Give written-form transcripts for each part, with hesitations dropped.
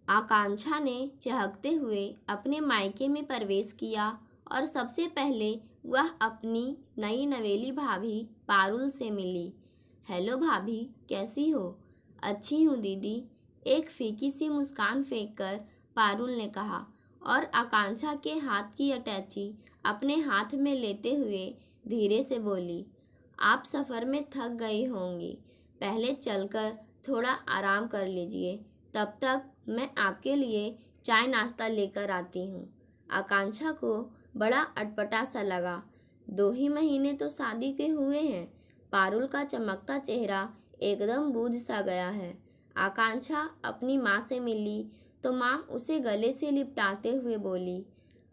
आकांक्षा ने चहकते हुए अपने मायके में प्रवेश किया और सबसे पहले वह अपनी नई नवेली भाभी पारुल से मिली। हेलो भाभी, कैसी हो? अच्छी हूँ दीदी, एक फीकी सी मुस्कान फेंककर पारुल ने कहा और आकांक्षा के हाथ की अटैची अपने हाथ में लेते हुए धीरे से बोली, आप सफ़र में थक गई होंगी, पहले चलकर थोड़ा आराम कर लीजिए, तब तक मैं आपके लिए चाय नाश्ता लेकर आती हूँ। आकांक्षा को बड़ा अटपटा सा लगा। 2 ही महीने तो शादी के हुए हैं। पारुल का चमकता चेहरा एकदम बूझ सा गया है। आकांक्षा अपनी माँ से मिली तो माँ उसे गले से लिपटाते हुए बोली,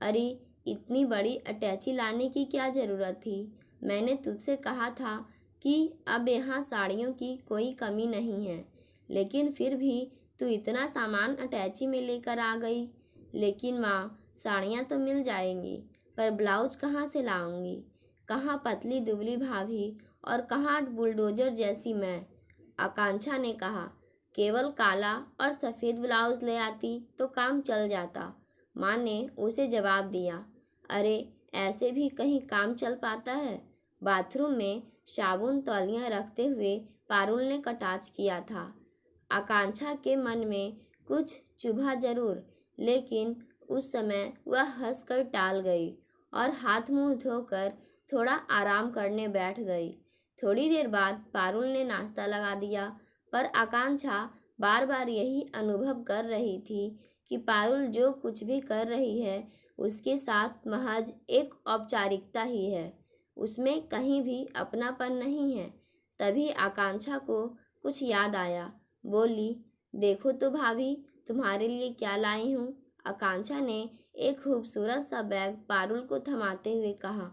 अरे इतनी बड़ी अटैची लाने की क्या ज़रूरत थी? मैंने तुझसे कहा था कि अब यहाँ साड़ियों की कोई कमी नहीं है, लेकिन फिर भी तू इतना सामान अटैची में लेकर आ गई। लेकिन माँ, साड़ियाँ तो मिल जाएंगी, पर ब्लाउज कहाँ से लाऊंगी? कहाँ पतली दुबली भाभी और कहाँ बुलडोजर जैसी मैं? आकांक्षा ने कहा, केवल काला और सफ़ेद ब्लाउज ले आती तो काम चल जाता। माँ ने उसे जवाब दिया, अरे ऐसे भी कहीं काम चल पाता है? बाथरूम में साबुन तौलियाँ रखते हुए पारुल ने कटाक्ष किया था। आकांक्षा के मन में कुछ चुभा जरूर, लेकिन उस समय वह हंसकर टाल गई और हाथ मुंह धोकर थोड़ा आराम करने बैठ गई। थोड़ी देर बाद पारुल ने नाश्ता लगा दिया, पर आकांक्षा बार बार यही अनुभव कर रही थी कि पारुल जो कुछ भी कर रही है उसके साथ महज एक औपचारिकता ही है, उसमें कहीं भी अपनापन नहीं है। तभी आकांक्षा को कुछ याद आया। बोली, देखो तो भाभी, तुम्हारे लिए क्या लाई हूँ। आकांक्षा ने एक खूबसूरत सा बैग पारुल को थमाते हुए कहा।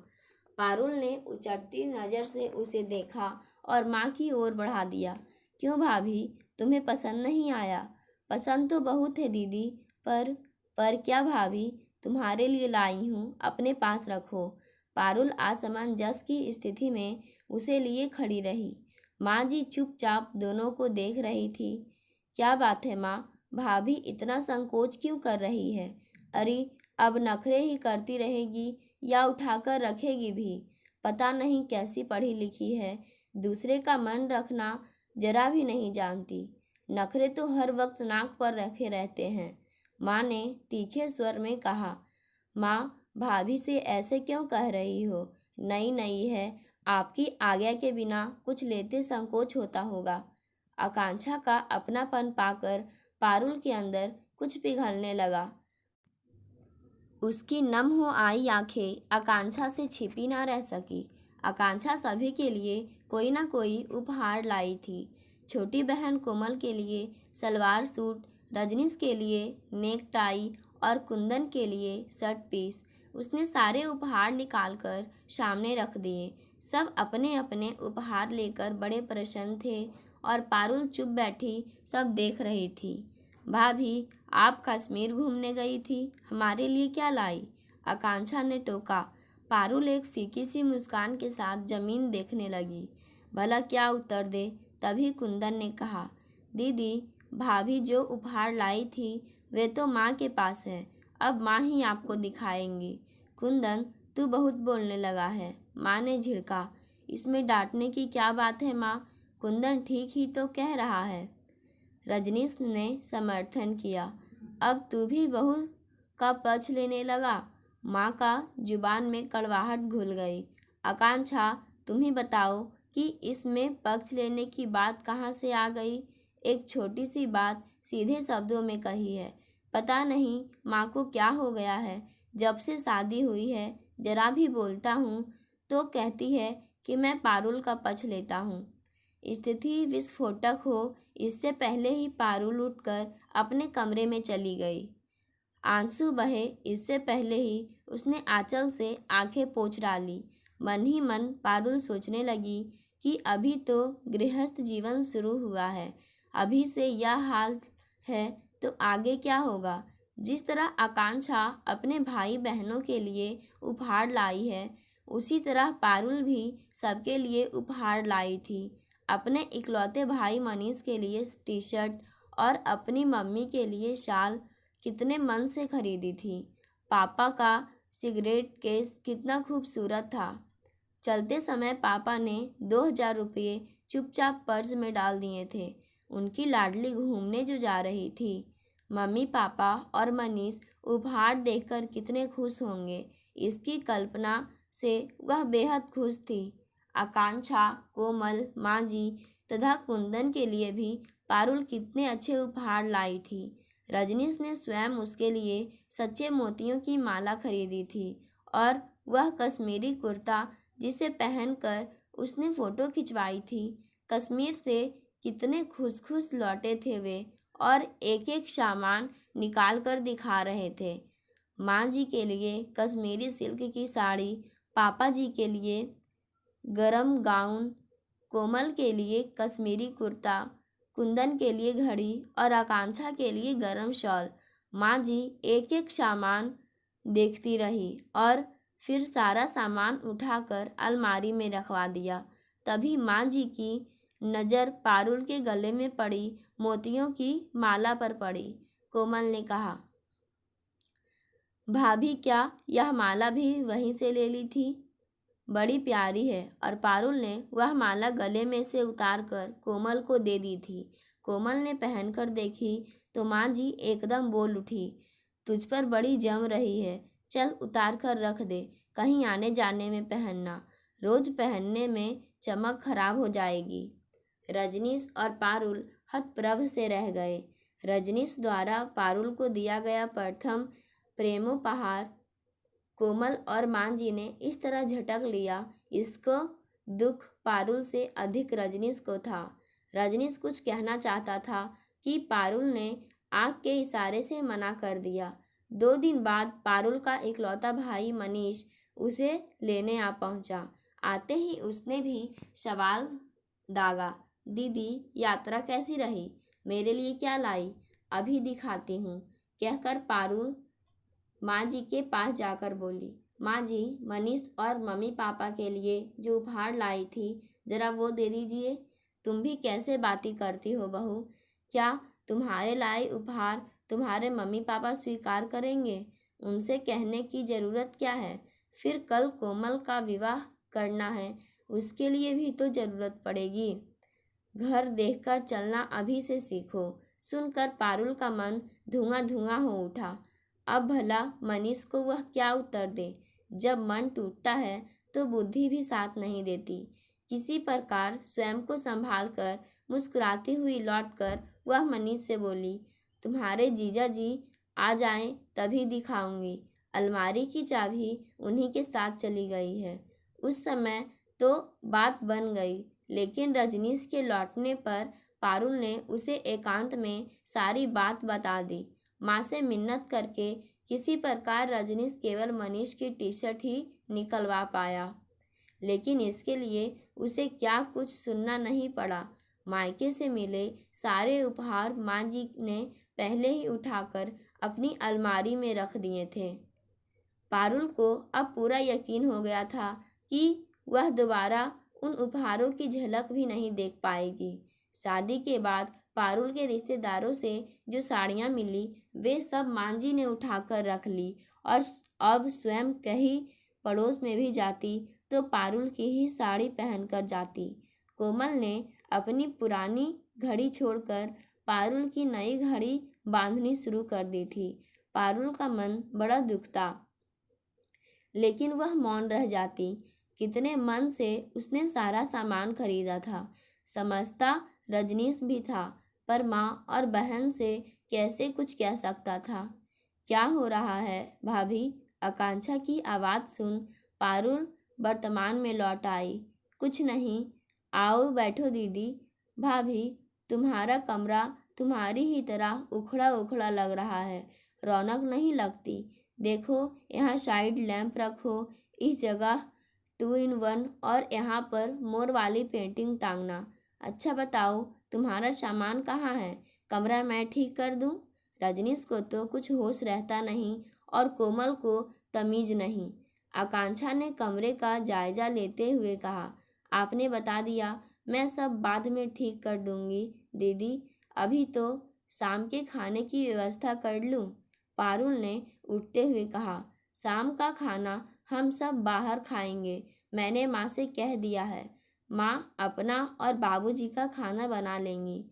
पारुल ने उचटती नज़र से उसे देखा और माँ की ओर बढ़ा दिया। क्यों भाभी, तुम्हें पसंद नहीं आया? पसंद तो बहुत है दीदी, पर क्या भाभी, तुम्हारे लिए लाई हूँ, अपने पास रखो। पारुल असमंजस की स्थिति में उसे लिए खड़ी रही। माँ जी चुपचाप दोनों को देख रही थी। क्या बात है माँ, भाभी इतना संकोच क्यों कर रही है? अरे अब नखरे ही करती रहेगी या उठाकर रखेगी भी? पता नहीं कैसी पढ़ी लिखी है, दूसरे का मन रखना जरा भी नहीं जानती। नखरे तो हर वक्त नाक पर रखे रहते हैं। माँ ने तीखे स्वर में कहा। माँ, भाभी से ऐसे क्यों कह रही हो? नई नई है, आपकी आज्ञा के बिना कुछ लेते संकोच होता होगा। आकांक्षा का अपनापन पाकर पारुल के अंदर कुछ पिघलने लगा। उसकी नम हो आई आंखें आकांक्षा से छिपी ना रह सकी। आकांक्षा सभी के लिए कोई ना कोई उपहार लाई थी। छोटी बहन कोमल के लिए सलवार सूट, रजनीश के लिए नेक टाई और कुंदन के लिए शर्ट पीस। उसने सारे उपहार निकालकर सामने रख दिए। सब अपने अपने उपहार लेकर बड़े प्रसन्न थे और पारुल चुप बैठी सब देख रही थी। भाभी, आप कश्मीर घूमने गई थी, हमारे लिए क्या लाई? आकांक्षा ने टोका। पारुल एक फीकी सी मुस्कान के साथ जमीन देखने लगी। भला क्या उत्तर दे? तभी कुंदन ने कहा, दीदी, भाभी जो उपहार लाई थी वे तो माँ के पास है, अब माँ ही आपको दिखाएंगी। कुंदन, तू बहुत बोलने लगा है, माँ ने झिड़का। इसमें डांटने की क्या बात है माँ, कुंदन ठीक ही तो कह रहा है। रजनीश ने समर्थन किया। अब तू भी बहू का पक्ष लेने लगा। माँ का जुबान में कड़वाहट घुल गई। आकांक्षा, तुम ही बताओ कि इसमें पक्ष लेने की बात कहाँ से आ गई? एक छोटी सी बात सीधे शब्दों में कही है। पता नहीं माँ को क्या हो गया है, जब से शादी हुई है जरा भी बोलता हूँ तो कहती है कि मैं पारुल का पक्ष लेता हूँ। स्थिति विस्फोटक हो इससे पहले ही पारुल उठकर अपने कमरे में चली गई। आंसू बहे इससे पहले ही उसने आंचल से आंखें पोंछ डाली। मन ही मन पारुल सोचने लगी कि अभी तो गृहस्थ जीवन शुरू हुआ है, अभी से यह हाल है तो आगे क्या होगा। जिस तरह आकांक्षा अपने भाई बहनों के लिए उपहार लाई है, उसी तरह पारुल भी सबके लिए उपहार लाई थी। अपने इकलौते भाई मनीष के लिए टी शर्ट और अपनी मम्मी के लिए शाल कितने मन से खरीदी थी। पापा का सिगरेट केस कितना खूबसूरत था। चलते समय पापा ने 2000 रुपये चुपचाप पर्स में डाल दिए थे। उनकी लाडली घूमने जो जा रही थी। मम्मी पापा और मनीष उपहार देखकर कितने खुश होंगे, इसकी कल्पना से वह बेहद खुश थी। आकांक्षा, कोमल, माँ जी तथा कुंदन के लिए भी पारुल कितने अच्छे उपहार लाई थी। रजनीश ने स्वयं उसके लिए सच्चे मोतियों की माला खरीदी थी और वह कश्मीरी कुर्ता जिसे पहनकर उसने फ़ोटो खिंचवाई थी। कश्मीर से कितने खुश खुश लौटे थे वे और एक एक सामान निकाल कर दिखा रहे थे। माँ जी के लिए कश्मीरी सिल्क की साड़ी, पापा जी के लिए गरम गाउन, कोमल के लिए कश्मीरी कुर्ता, कुंदन के लिए घड़ी और आकांक्षा के लिए गरम शॉल। माँ जी एक एक सामान देखती रही और फिर सारा सामान उठाकर अलमारी में रखवा दिया। तभी माँ जी की नज़र पारुल के गले में पड़ी मोतियों की माला पर पड़ी। कोमल ने कहा, भाभी क्या यह माला भी वहीं से ले ली थी? बड़ी प्यारी है। और पारुल ने वह माला गले में से उतारकर कोमल को दे दी थी। कोमल ने पहनकर देखी तो माँ जी एकदम बोल उठी, तुझ पर बड़ी जम रही है, चल उतार कर रख दे, कहीं आने जाने में पहनना, रोज पहनने में चमक खराब हो जाएगी। रजनीश और पारुल हतप्रभ से रह गए। रजनीश द्वारा पारुल को दिया गया प्रथम प्रेमोपहार कोमल और माँ जी ने इस तरह झटक लिया, इसको दुख पारुल से अधिक रजनीश को था। रजनीश कुछ कहना चाहता था कि पारुल ने आँख के इशारे से मना कर दिया। 2 दिन बाद पारुल का इकलौता भाई मनीष उसे लेने आ पहुँचा। आते ही उसने भी सवाल दागा, दीदी यात्रा कैसी रही, मेरे लिए क्या लाई, अभी दिखाती हूँ, कहकर पारुल माँ जी के पास जाकर बोली, माँ जी मनीष और मम्मी पापा के लिए जो उपहार लाई थी जरा वो दे दीजिए। तुम भी कैसे बातें करती हो बहू, क्या तुम्हारे लाए उपहार तुम्हारे मम्मी पापा स्वीकार करेंगे? उनसे कहने की ज़रूरत क्या है? फिर कल कोमल का विवाह करना है, उसके लिए भी तो ज़रूरत पड़ेगी। घर देखकर चलना अभी से सीखो। सुनकर पारुल का मन धुआं धुआं हो उठा। अब भला मनीष को वह क्या उत्तर दे? जब मन टूटता है तो बुद्धि भी साथ नहीं देती। किसी प्रकार स्वयं को संभाल कर मुस्कुराती हुई लौटकर वह मनीष से बोली, तुम्हारे जीजा जी आ जाएं तभी दिखाऊंगी। अलमारी की चाबी उन्हीं के साथ चली गई है। उस समय तो बात बन गई, लेकिन रजनीश के लौटने पर पारुल ने उसे एकांत में सारी बात बता दी। माँ से मिन्नत करके किसी प्रकार रजनीश केवल मनीष की टी-शर्ट ही निकलवा पाया, लेकिन इसके लिए उसे क्या कुछ सुनना नहीं पड़ा। मायके से मिले सारे उपहार माँ जी ने पहले ही उठाकर अपनी अलमारी में रख दिए थे। पारुल को अब पूरा यकीन हो गया था कि वह दोबारा उन उपहारों की झलक भी नहीं देख पाएगी। शादी के बाद पारुल के रिश्तेदारों से जो साड़ियाँ मिली वे सब माँ जी ने उठाकर रख ली और अब स्वयं कहीं पड़ोस में भी जाती तो पारुल की ही साड़ी पहनकर जाती। कोमल ने अपनी पुरानी घड़ी छोड़कर पारुल की नई घड़ी बांधनी शुरू कर दी थी। पारुल का मन बड़ा दुखता, लेकिन वह मौन रह जाती। कितने मन से उसने सारा सामान खरीदा था। समझता रजनीश भी था, पर माँ और बहन से कैसे कुछ कह सकता था। क्या हो रहा है भाभी? आकांक्षा की आवाज़ सुन पारुल वर्तमान में लौट आई। कुछ नहीं, आओ बैठो दीदी। भाभी तुम्हारा कमरा तुम्हारी ही तरह उखड़ा उखड़ा लग रहा है, रौनक नहीं लगती। देखो यहाँ साइड लैंप रखो, इस जगह 2 in 1 और यहाँ पर मोर वाली पेंटिंग टांगना। अच्छा बताओ तुम्हारा सामान कहाँ है, कमरा मैं ठीक कर दूँ? रजनीश को तो कुछ होश रहता नहीं और कोमल को तमीज़ नहीं। आकांक्षा ने कमरे का जायजा लेते हुए कहा, आपने बता दिया, मैं सब बाद में ठीक कर दूँगी दीदी, अभी तो शाम के खाने की व्यवस्था कर लूं? पारुल ने उठते हुए कहा। शाम का खाना हम सब बाहर खाएंगे, मैंने माँ से कह दिया है। माँ अपना और बाबूजी का खाना बना लेंगी।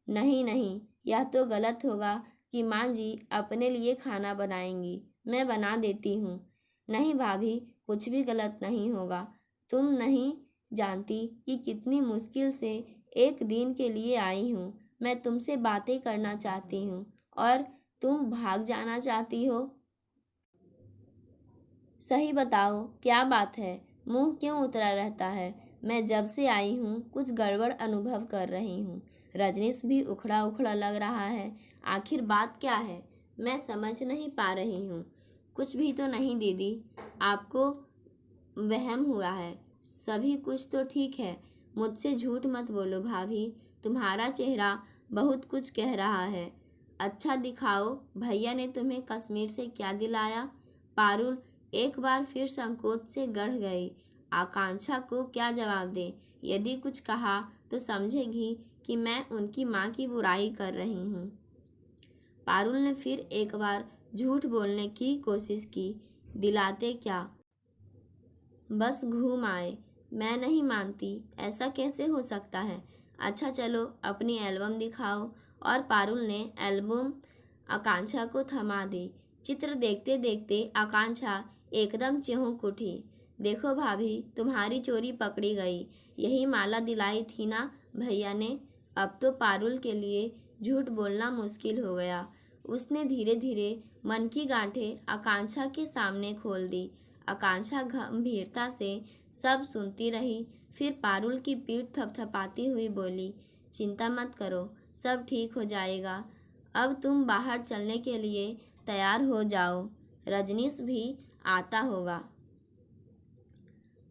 नहीं नहीं, यह तो गलत होगा कि माँ जी अपने लिए खाना बनाएंगी, मैं बना देती हूँ। नहीं भाभी, कुछ भी गलत नहीं होगा। तुम नहीं जानती कि कितनी मुश्किल से एक दिन के लिए आई हूँ। मैं तुमसे बातें करना चाहती हूँ और तुम भाग जाना चाहती हो। सही बताओ, क्या बात है? मुंह क्यों उतरा रहता है? मैं जब से आई हूँ कुछ गड़बड़ अनुभव कर रही हूँ। रजनीश भी उखड़ा उखड़ा लग रहा है। आखिर बात क्या है? मैं समझ नहीं पा रही हूँ। कुछ भी तो नहीं दीदी, आपको वहम हुआ है। सभी कुछ तो ठीक है। मुझसे झूठ मत बोलो भाभी, तुम्हारा चेहरा बहुत कुछ कह रहा है। अच्छा दिखाओ, भैया ने तुम्हें कश्मीर से क्या दिलाया? पारुल एक बार फिर संकोच से गढ़ गई। आकांक्षा को क्या जवाब दे? यदि कुछ कहा तो समझेगी कि मैं उनकी माँ की बुराई कर रही हूँ। पारुल ने फिर एक बार झूठ बोलने की कोशिश की। दिलाते क्या? बस घूम आए। मैं नहीं मानती, ऐसा कैसे हो सकता है? अच्छा चलो अपनी एल्बम दिखाओ। और पारुल ने एल्बम आकांक्षा को थमा दी। चित्र देखते देखते आकांक्षा एकदम चिहुक उठी। देखो भाभी, तुम्हारी चोरी पकड़ी गई। यही माला दिलाई थी ना भैया ने? अब तो पारुल के लिए झूठ बोलना मुश्किल हो गया। उसने धीरे धीरे मन की गांठें आकांक्षा के सामने खोल दी। आकांक्षा गंभीरता से सब सुनती रही। फिर पारुल की पीठ थपथपाती हुई बोली, चिंता मत करो, सब ठीक हो जाएगा। अब तुम बाहर चलने के लिए तैयार हो जाओ, रजनीश भी आता होगा।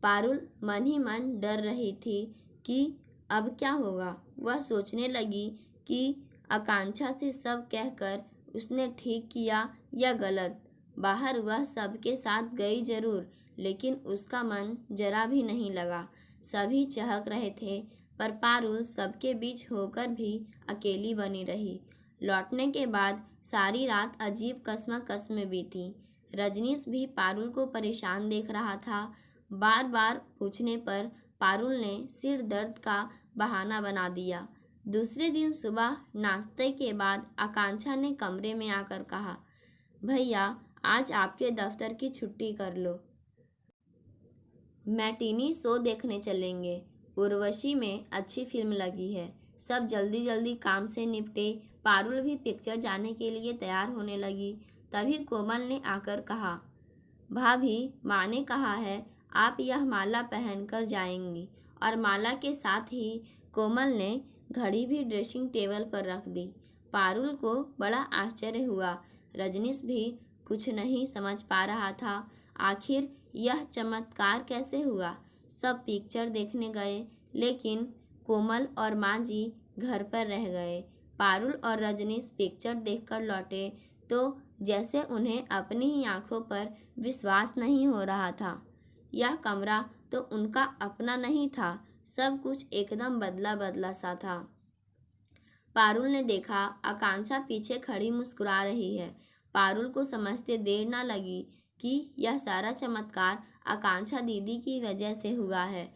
पारुल मन ही मन डर रही थी कि अब क्या होगा। वह सोचने लगी कि आकांक्षा से सब कहकर उसने ठीक किया या गलत। बाहर वह सबके साथ गई जरूर, लेकिन उसका मन जरा भी नहीं लगा। सभी चहक रहे थे, पर पारुल सबके बीच होकर भी अकेली बनी रही। लौटने के बाद सारी रात अजीब कस्म में बीती। रजनीश भी पारुल को परेशान देख रहा था। बार बार पूछने पर पारुल ने सिर दर्द का बहाना बना दिया। दूसरे दिन सुबह नाश्ते के बाद आकांक्षा ने कमरे में आकर कहा, भैया आज आपके दफ्तर की छुट्टी कर लो, मैटिनी शो देखने चलेंगे। उर्वशी में अच्छी फिल्म लगी है। सब जल्दी जल्दी काम से निपटे। पारुल भी पिक्चर जाने के लिए तैयार होने लगी। तभी कोमल ने आकर कहा, भाभी माँ ने कहा है आप यह माला पहनकर जाएंगी। और माला के साथ ही कोमल ने घड़ी भी ड्रेसिंग टेबल पर रख दी। पारुल को बड़ा आश्चर्य हुआ। रजनीश भी कुछ नहीं समझ पा रहा था। आखिर यह चमत्कार कैसे हुआ? सब पिक्चर देखने गए, लेकिन कोमल और माँ जी घर पर रह गए। पारुल और रजनीश पिक्चर देखकर लौटे तो जैसे उन्हें अपनी ही आंखों पर विश्वास नहीं हो रहा था। यह कमरा तो उनका अपना नहीं था। सब कुछ एकदम बदला बदला सा था। पारुल ने देखा आकांक्षा पीछे खड़ी मुस्कुरा रही है। पारुल को समझते देर न लगी कि यह सारा चमत्कार आकांक्षा दीदी की वजह से हुआ है।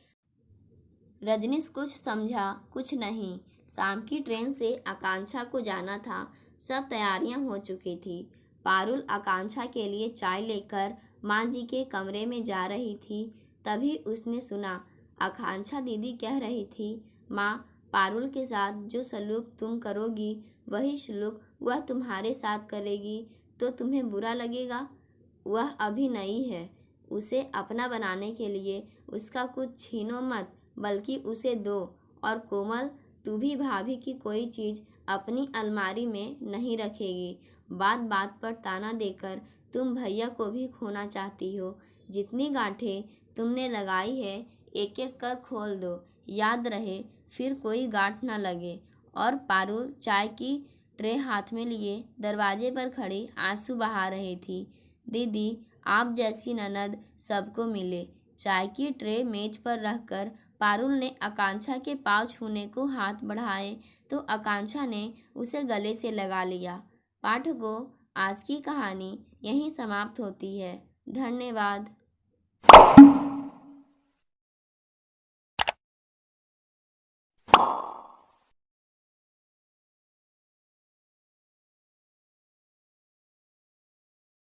रजनीश कुछ समझा कुछ नहीं। शाम की ट्रेन से आकांक्षा को जाना था। सब तैयारियां हो चुकी थी। पारुल आकांक्षा के लिए चाय लेकर माँ जी के कमरे में जा रही थी। तभी उसने सुना आकांक्षा दीदी कह रही थी, माँ पारुल के साथ जो सलूक तुम करोगी वही सलूक वह तुम्हारे साथ करेगी तो तुम्हें बुरा लगेगा। वह अभी नई है, उसे अपना बनाने के लिए उसका कुछ छीनो मत, बल्कि उसे दो। और कोमल, तू भी भाभी की कोई चीज़ अपनी अलमारी में नहीं रखेगी। बात बात पर ताना देकर तुम भैया को भी खोना चाहती हो। जितनी गांठें तुमने लगाई है एक एक कर खोल दो, याद रहे फिर कोई गांठ न लगे। और पारुल चाय की ट्रे हाथ में लिए दरवाजे पर खड़ी आंसू बहा रही थी। दीदी आप जैसी ननद सबको मिले। चाय की ट्रे मेज पर रखकर पारुल ने आकांक्षा के पाँव छूने को हाथ बढ़ाए तो आकांक्षा ने उसे गले से लगा लिया। पाठकों, आज की कहानी यहीं समाप्त होती है। धन्यवाद।